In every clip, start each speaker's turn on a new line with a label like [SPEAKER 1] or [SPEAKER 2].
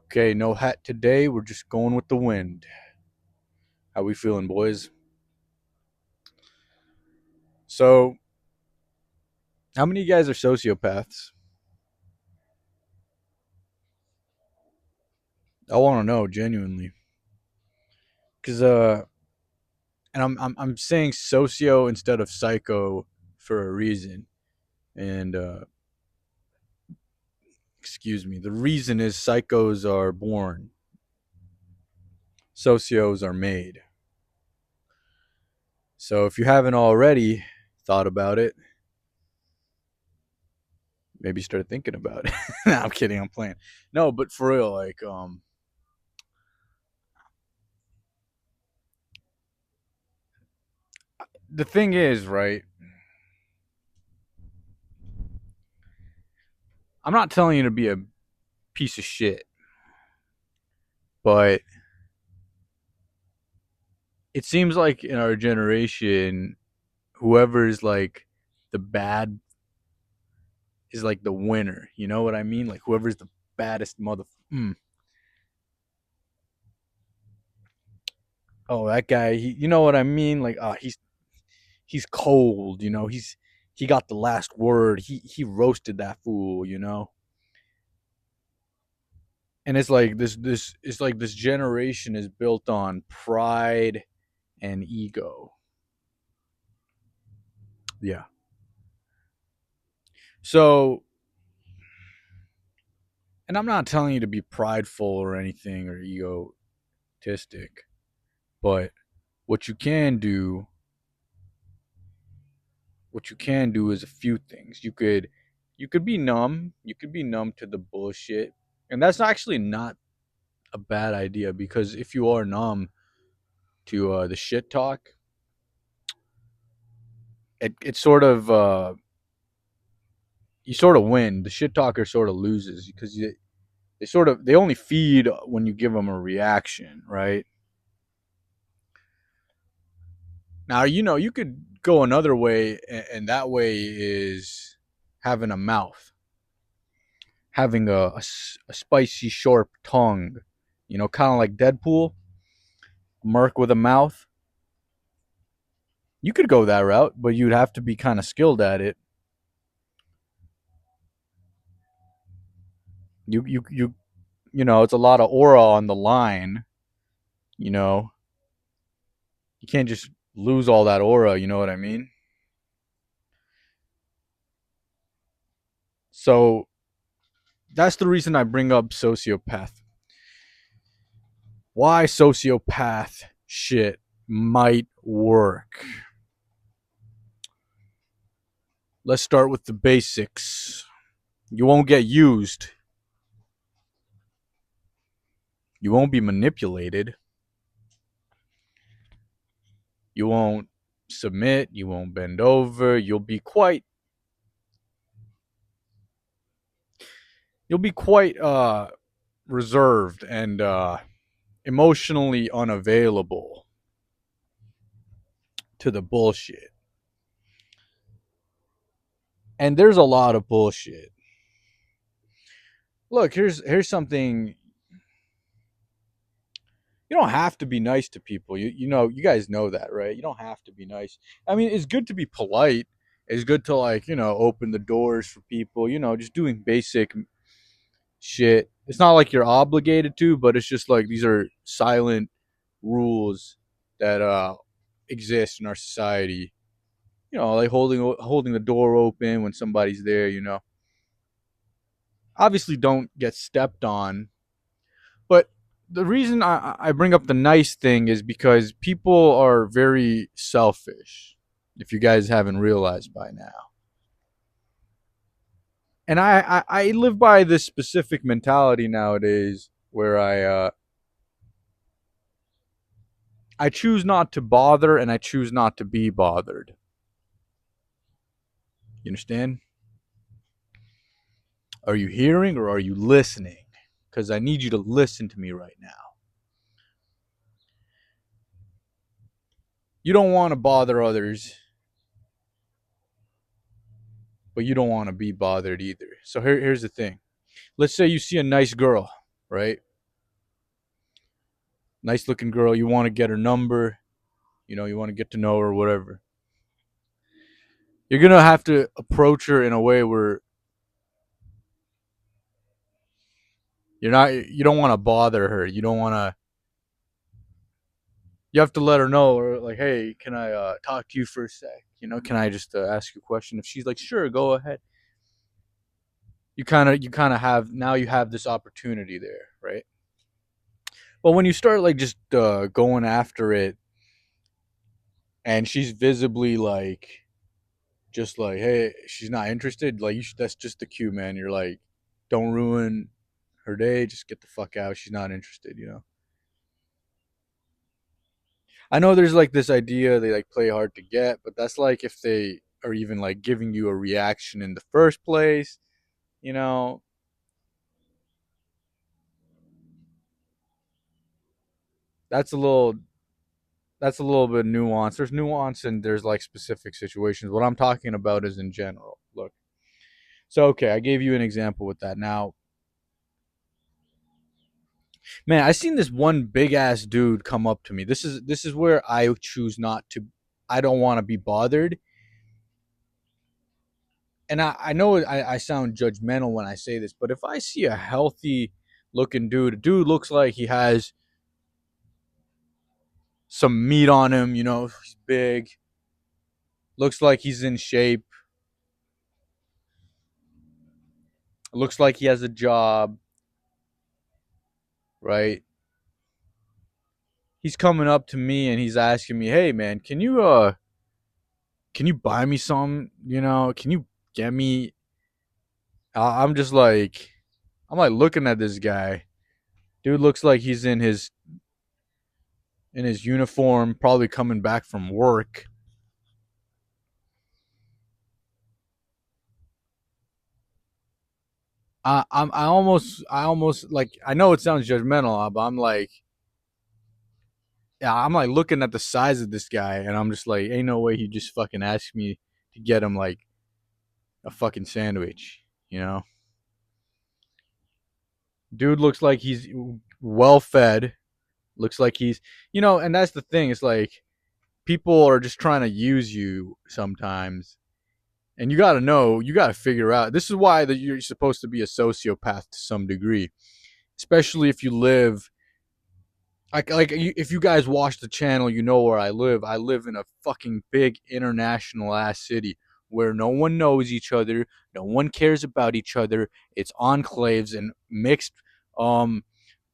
[SPEAKER 1] Okay, no hat today. We're just going with the wind. How we feeling, boys? So, how many of you guys are sociopaths? I want to know genuinely, because and I'm saying socio instead of psycho for a reason. And excuse me, the reason is psychos are born, socios are made. So if you haven't already thought about it, maybe start thinking about it. Nah, I'm kidding. I'm playing. No, but for real, the thing is, right? I'm not telling you to be a piece of shit, but it seems like in our generation, whoever's like the bad is like the winner. You know what I mean? Like whoever's the baddest mother. Oh, that guy. You know what I mean? Like, he's cold. He got the last word. He roasted that fool. And it's like this. It's like this generation is built on pride and ego. Yeah. So, and I'm not telling you to be prideful or anything or egotistic, but what you can do, what you can do is a few things. You could be numb. You could be numb to the bullshit, and that's actually not a bad idea because if you are numb to the shit talk, it sort of you sort of win. The shit talker sort of loses because they only feed when you give them a reaction, right? Now, you could go another way, and that way is having a mouth, having a spicy, sharp tongue, kind of like Deadpool, Merc with a mouth. You could go that route, but you'd have to be kind of skilled at it. It's a lot of aura on the line. You know, you can't just lose all that aura. You know what I mean? So that's the reason I bring up sociopath. Why sociopath shit might work. Let's start with the basics. You won't get used. You won't be manipulated. You won't submit. You won't bend over. You'll be quite reserved and emotionally unavailable to the bullshit. And there's a lot of bullshit. Look, here's something. You don't have to be nice to people. You guys know that, right? You don't have to be nice. I mean, it's good to be polite. It's good to open the doors for people, just doing basic shit. It's not like you're obligated to, but it's just like these are silent rules that exist in our society. Like holding the door open when somebody's there. Obviously don't get stepped on. But the reason I bring up the nice thing is because people are very selfish, if you guys haven't realized by now. And I live by this specific mentality nowadays where I choose not to bother and I choose not to be bothered. You understand? Are you hearing or are you listening? Because I need you to listen to me right now. You don't want to bother others, but you don't want to be bothered either. So here's the thing. Let's say you see a nice girl, right? nice looking girl, you want to get her number, you want to get to know her or whatever. You're gonna have to approach her in a way where you don't want to bother her. You don't want to. You have to let her know, or like, hey, can I talk to you for a sec? Can I just ask you a question? If she's like, sure, go ahead. You kind of have now you have this opportunity there, right? But when you start like just going after it, and she's visibly like, just like, hey, she's not interested. Like, that's just the cue, man. You're like, don't ruin her day. Just get the fuck out. She's not interested. I know there's like this idea they like play hard to get, but that's like if they are even like giving you a reaction in the first place, you know. That's a little that's a little bit nuanced. There's nuance and there's like specific situations. What I'm talking about is in general. Look. So okay, I gave you an example with that. Now, man, I seen this one big ass dude come up to me. This is where I choose not to. I don't want to be bothered. And I know I sound judgmental when I say this, but if I see a healthy looking dude, a dude looks like he has some meat on him, he's big, looks like he's in shape, looks like he has a job, right? He's coming up to me and he's asking me, "Hey man, can you buy me some? Can you get me?" I'm just like, I'm like looking at this guy. Dude looks like he's in his uniform, probably coming back from work. I almost like, I know it sounds judgmental, but I'm like, yeah, I'm like looking at the size of this guy, and I'm just like, ain't no way he just fucking asked me to get him like a fucking sandwich, you know. Dude looks like he's well fed. Looks like and that's the thing. It's like people are just trying to use you sometimes, and you got to know, you got to figure out. This is why that you're supposed to be a sociopath to some degree, especially if you live like if you guys watch the channel, you know where I live. I live in a fucking big international ass city where no one knows each other, no one cares about each other. It's enclaves and mixed um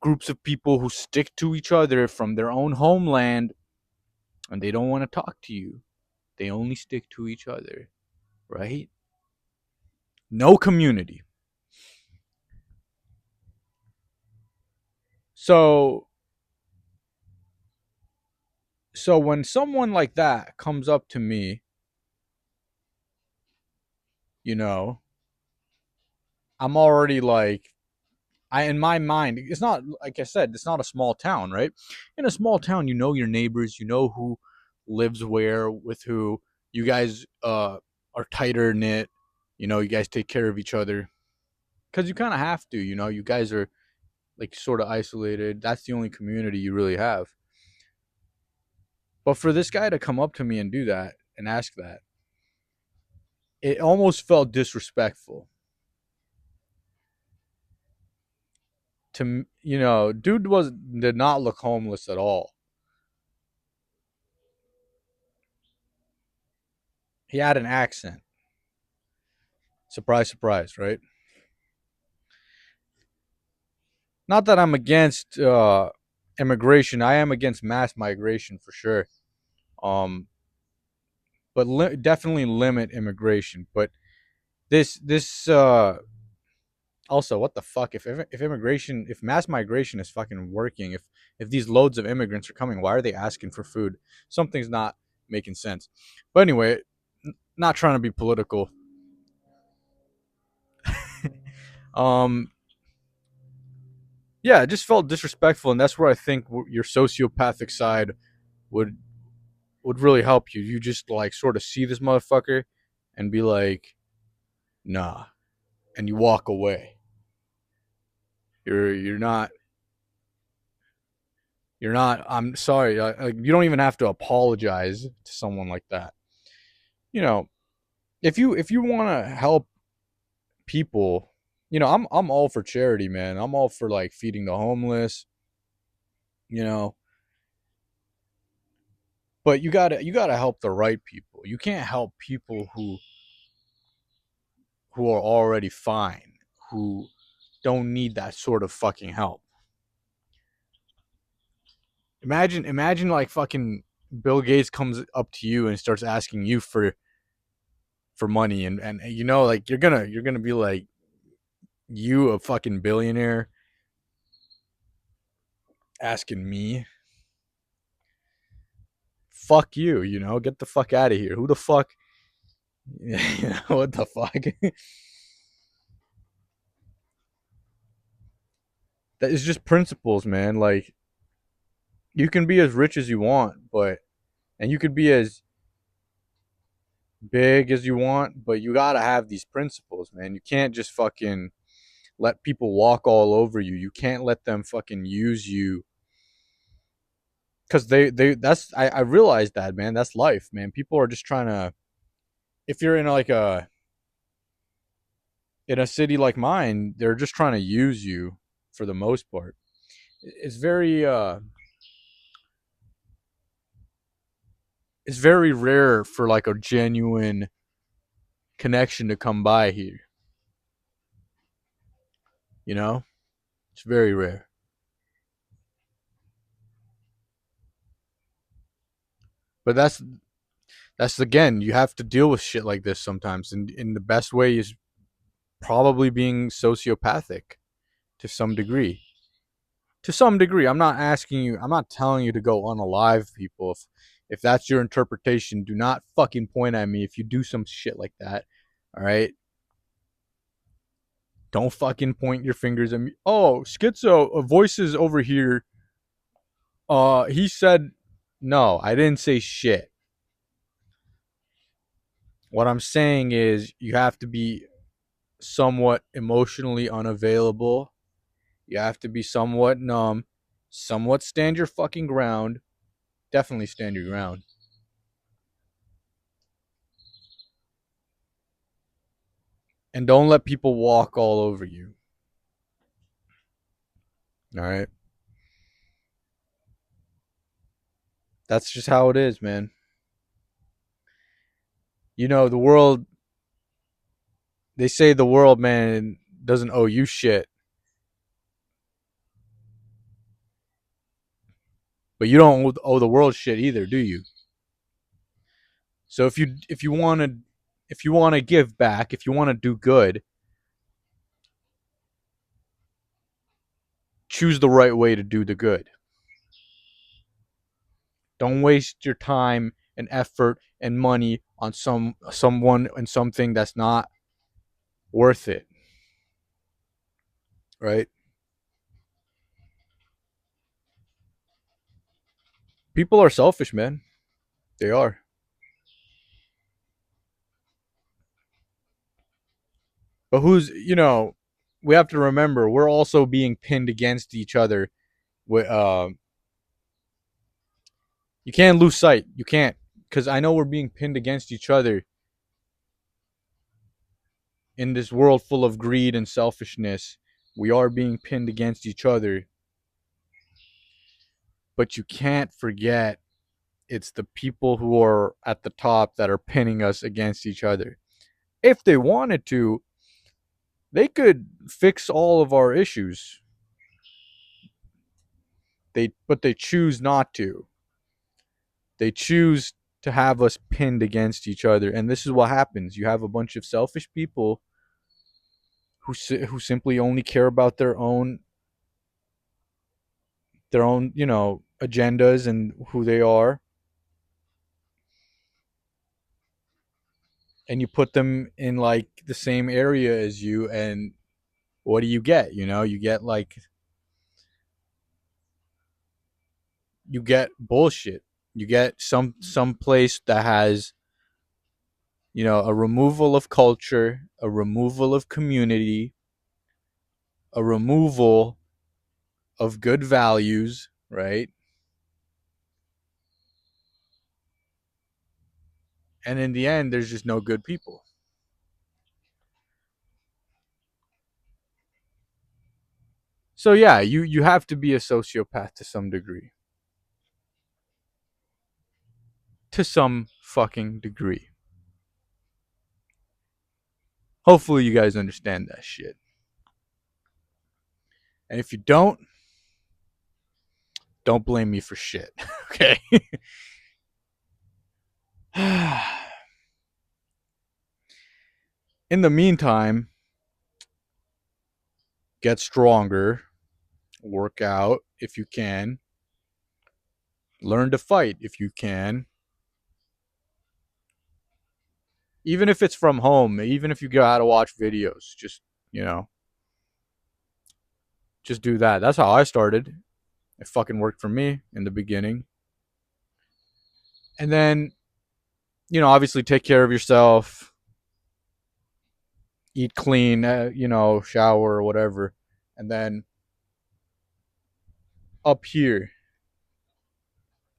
[SPEAKER 1] groups of people who stick to each other from their own homeland, and they don't want to talk to you. They only stick to each other, right? No community. So so when someone like that comes up to me, you know, I'm already like, in my mind, it's not like I said, it's not a small town, right? In a small town, you know your neighbors, you know who lives where with who. You guys are tighter knit. You guys take care of each other because you kind of have to. You guys are like sort of isolated. That's the only community you really have. But for this guy to come up to me and do that and ask that, it almost felt disrespectful to dude was did not look homeless at all. He had an accent. Surprise, surprise, right? Not that I'm against immigration. I am against mass migration for sure. Um, but definitely limit immigration. But this also, what the fuck? If immigration, if mass migration is fucking working, if these loads of immigrants are coming, why are they asking for food? Something's not making sense. But anyway, not trying to be political. um, yeah, it just felt disrespectful, and that's where I think your sociopathic side would would really help you. You just like sort of see this motherfucker and be like, nah, and you walk away. You're not You're not. I'm sorry. Like, you don't even have to apologize to someone like that. You know, if you want to help people, I'm all for charity, man. I'm all for like feeding the homeless. You know, but you gotta help the right people. You can't help people who are already fine, who don't need that sort of fucking help. Imagine like fucking Bill Gates comes up to you and starts asking you for money, and like you're gonna be like, you a fucking billionaire asking me? Fuck you, get the fuck out of here. Who the fuck? What the fuck? That is just principles, man. Like, you can be as rich as you want, and you could be as big as you want, but you gotta have these principles, man. You can't just fucking let people walk all over you. You can't let them fucking use you, because they that's I realize that, man. That's life, man. People are just trying to, if you're in like a city like mine, they're just trying to use you for the most part. It's very rare for like a genuine connection to come by here, you know? It's very rare. But that's again, you have to deal with shit like this sometimes, and the best way is probably being sociopathic to some degree. To some degree, I'm not telling you to go unalive people. If that's your interpretation, do not fucking point at me if you do some shit like that. All right? Don't fucking point your fingers at me. Oh, schizo, voices over here. He said, no, I didn't say shit. What I'm saying is you have to be somewhat emotionally unavailable. You have to be somewhat numb, somewhat stand your fucking ground. Definitely stand your ground. And don't let people walk all over you. All right? That's just how it is, man. The world, they say the world, man, doesn't owe you shit. But you don't owe the world shit either, do you? So if you want to give back, if you want to do good, choose the right way to do the good. Don't waste your time and effort and money on someone and something that's not worth it, right? People are selfish, man. They are. But we have to remember we're also being pinned against each other. You can't lose sight. You can't, because I know we're being pinned against each other in this world full of greed and selfishness. We are being pinned against each other, but you can't forget it's the people who are at the top that are pinning us against each other. If they wanted to, they could fix all of our issues. But they choose not to. They choose to have us pinned against each other, and this is what happens. You have a bunch of selfish people who simply only care about their own agendas and who they are, and you put them in like the same area as you, and what do you get? You get bullshit. You get some place that has a removal of culture, a removal of community, a removal of good values, right? And in the end, there's just no good people. So yeah, you have to be a sociopath to some degree. To some fucking degree. Hopefully you guys understand that shit. And if you don't blame me for shit. Okay? In the meantime, get stronger, work out if you can, learn to fight if you can. Even if it's from home, even if you go out to watch videos, just, you know, just do that. That's how I started. It fucking worked for me in the beginning. And then, obviously take care of yourself, eat clean, shower or whatever. And then up here,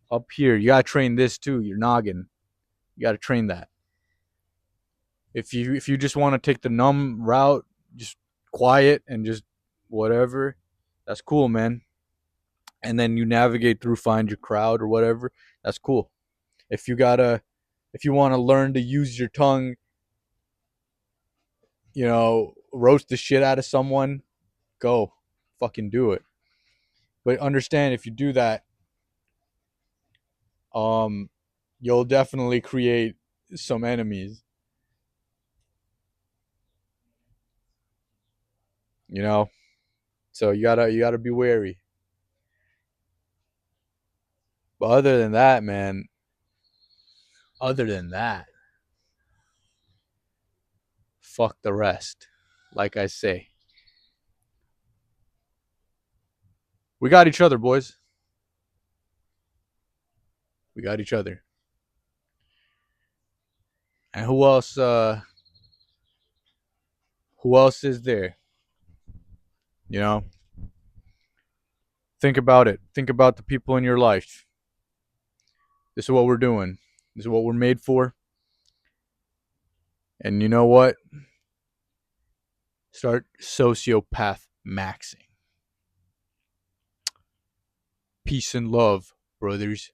[SPEAKER 1] you got to train this too, your noggin. You got to train that. If you just want to take the numb route, just quiet and just whatever, that's cool, man. And then you navigate through, find your crowd or whatever, that's cool. If you want to learn to use your tongue, roast the shit out of someone, go fucking do it. But understand, if you do that, um you'll definitely create some enemies, you know so you gotta be wary. But other than that, man, other than that, fuck the rest. Like I say, we got each other, boys. We got each other. And who else is there? You know, think about it. Think about the people in your life. This is what we're doing. This is what we're made for. And you know what? Start sociopath maxing. Peace and love, brothers.